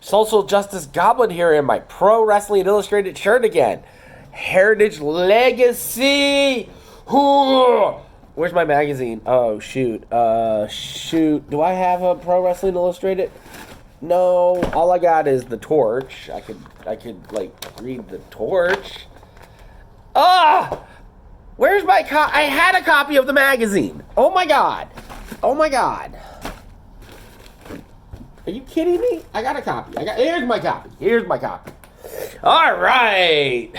Social Justice Goblin here in my Pro Wrestling Illustrated shirt again. Heritage Legacy! Where's my magazine? Oh, shoot. Shoot. Do I have a Pro Wrestling Illustrated? No. All I got is the Torch. I could like, read the Torch. Ah! Where's my I had a copy of the magazine. Oh, my God. Oh, my God. Are you kidding me? I got a copy. Here's my copy. Here's my copy. All right.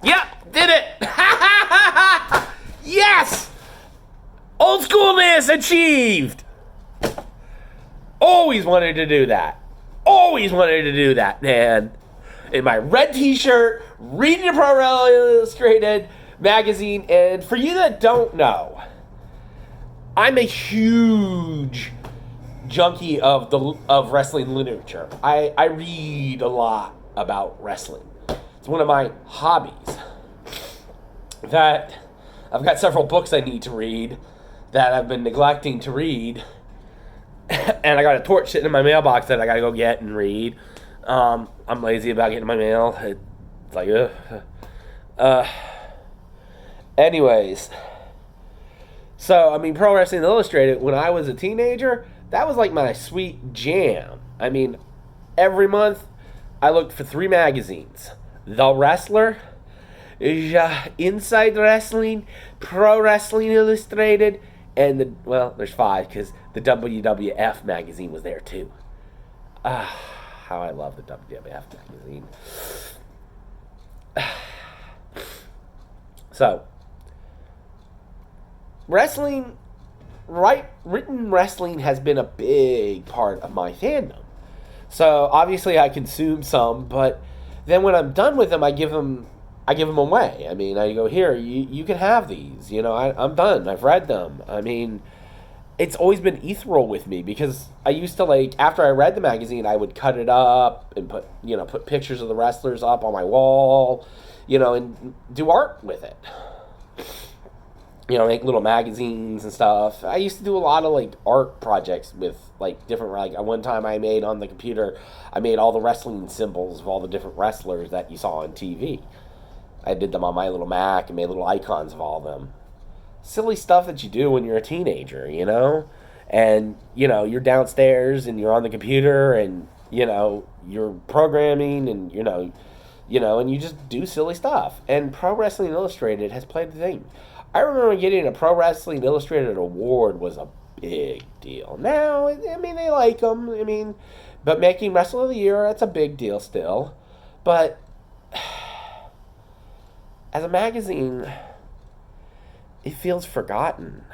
Yep, did it. Yes. Old schoolness achieved. Always wanted to do that. Always wanted to do that, man. In my red t-shirt, reading a Pro Illustrated magazine. And for you that don't know, I'm a huge junkie of wrestling literature. I read a lot about wrestling. It's one of my hobbies. That I've got several books I need to read that I've been neglecting to read. And I got a Torch sitting in my mailbox that I gotta go get and read. I'm lazy about getting my mail. It's like, anyways. So, I mean, Pro Wrestling Illustrated, when I was a teenager, that was like my sweet jam. I mean, every month, I looked for 3 magazines. The Wrestler, Inside Wrestling, Pro Wrestling Illustrated, and there's 5 because the WWF magazine was there too. How I love the WWF magazine. So, wrestling, written wrestling has been a big part of my fandom. So obviously I consume some, but then when I'm done with them, I give them away. I mean, I go, here, you can have these. You know, I'm done. I've read them. I mean, it's always been ethereal with me because I used to, like, after I read the magazine, I would cut it up and put pictures of the wrestlers up on my wall, and do art with it. Make little magazines and stuff. I used to do a lot of, like, art projects with, like, different, like, one time I made on the computer, I made all the wrestling symbols of all the different wrestlers that you saw on TV. I did them on my little Mac and made little icons of all of them. Silly stuff that you do when you're a teenager, And, you're downstairs and you're on the computer and, you're programming and, and you just do silly stuff. And Pro Wrestling Illustrated has played the thing. I remember getting a Pro Wrestling Illustrated award was a big deal. Now, I mean, they like them. But making Wrestler of the Year, that's a big deal still. But as a magazine, it feels forgotten.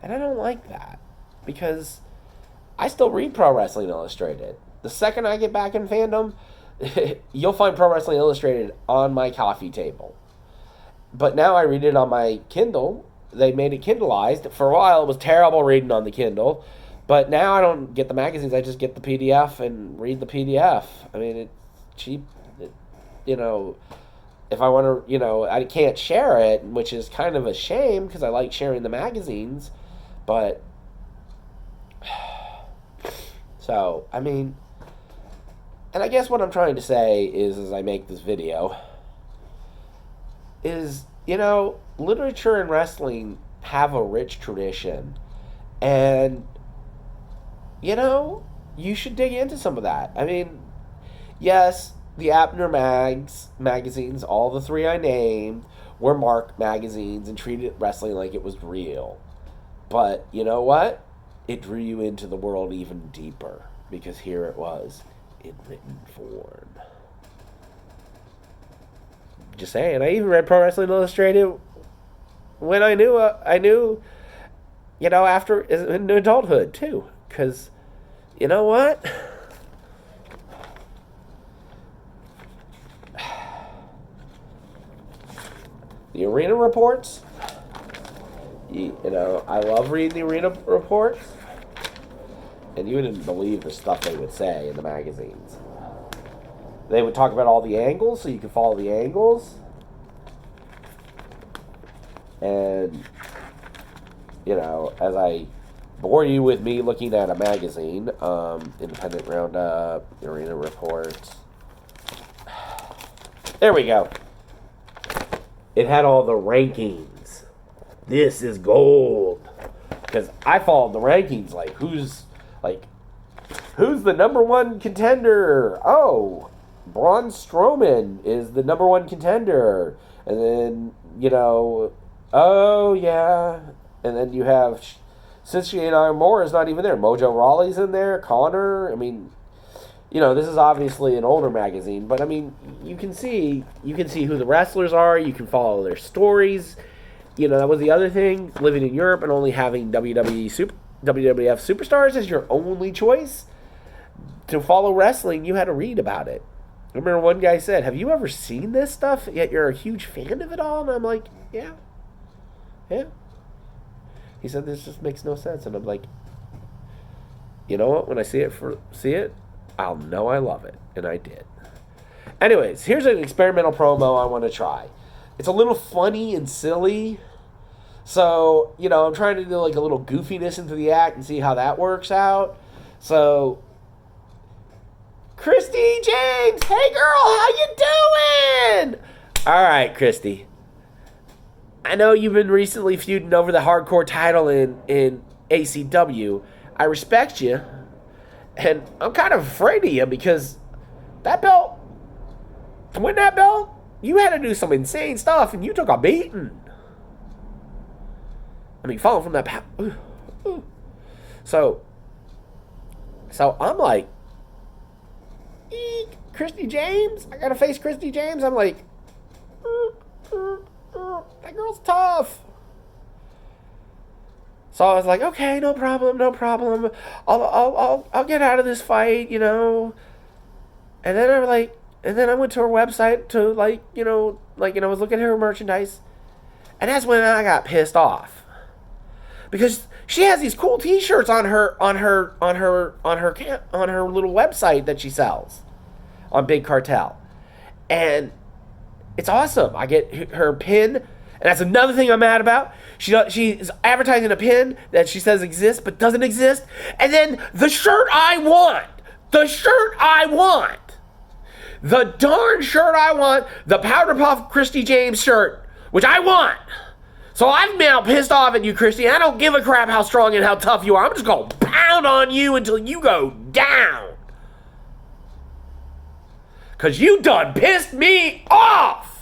And I don't like that. Because I still read Pro Wrestling Illustrated. The second I get back in fandom, you'll find Pro Wrestling Illustrated on my coffee table. But now I read it on my Kindle. They made it Kindleized. For a while, it was terrible reading on the Kindle. But now I don't get the magazines. I just get the PDF and read the PDF. I mean, it's cheap. If I want to, I can't share it, which is kind of a shame because I like sharing the magazines. But, so, I mean, and I guess what I'm trying to say is, as I make this video, is, literature and wrestling have a rich tradition. And, you should dig into some of that. I mean, yes, the Abner magazines, all the 3 I named, were marked magazines and treated wrestling like it was real. But, you know what? It drew you into the world even deeper. Because here it was, in written form. Just saying. I even read Pro Wrestling Illustrated when I knew, after in adulthood, too. Because, you know what? The arena reports, I love reading the arena reports. And you wouldn't believe the stuff they would say in the magazines. They would talk about all the angles, so you could follow the angles. And, you know, as I bore you with me looking at a magazine, Independent Roundup, Arena Reports. There we go. It had all the rankings. This is gold. Because I followed the rankings, who's the number one contender? Oh, Braun Strowman is the number one contender. And then, you know, oh, yeah. And then you have, since Shinsuke Nakamura is not even there. Mojo Rawley's in there. Connor. I mean, you know, this is obviously an older magazine. But, I mean, you can see who the wrestlers are. You can follow their stories. You know, that was the other thing. Living in Europe and only having WWF Superstars as your only choice to follow wrestling, you had to read about it. I remember one guy said, "Have you ever seen this stuff, yet you're a huge fan of it all?" And I'm like, yeah. He said, "This just makes no sense." And I'm like, you know what? When I see it, I'll know I love it. And I did. Anyways, here's an experimental promo I want to try. It's a little funny and silly. So, you know, I'm trying to do like a little goofiness into the act and see how that works out. So, Christy James, hey girl, how you doing? All right, Christy. I know you've been recently feuding over the hardcore title in ACW. I respect you. And I'm kind of afraid of you because that belt, to win that belt, you had to do some insane stuff and you took a beating. I mean, falling from that So I'm like, eek, Christy James? I gotta face Christy James? I'm like, that girl's tough. So I was like, okay, no problem. I'll get out of this fight, you know. And then I went to her website to I was looking at her merchandise, and that's when I got pissed off. Because she has these cool T-shirts on her little website that she sells on Big Cartel, and it's awesome. I get her pin, and that's another thing I'm mad about. She's advertising a pin that she says exists but doesn't exist, and then the shirt I want, the darn shirt I want, the Powder Puff Christy James shirt, which I want. So I'm now pissed off at you, Christy. I don't give a crap how strong and how tough you are. I'm just going to pound on you until you go down. Because you done pissed me off.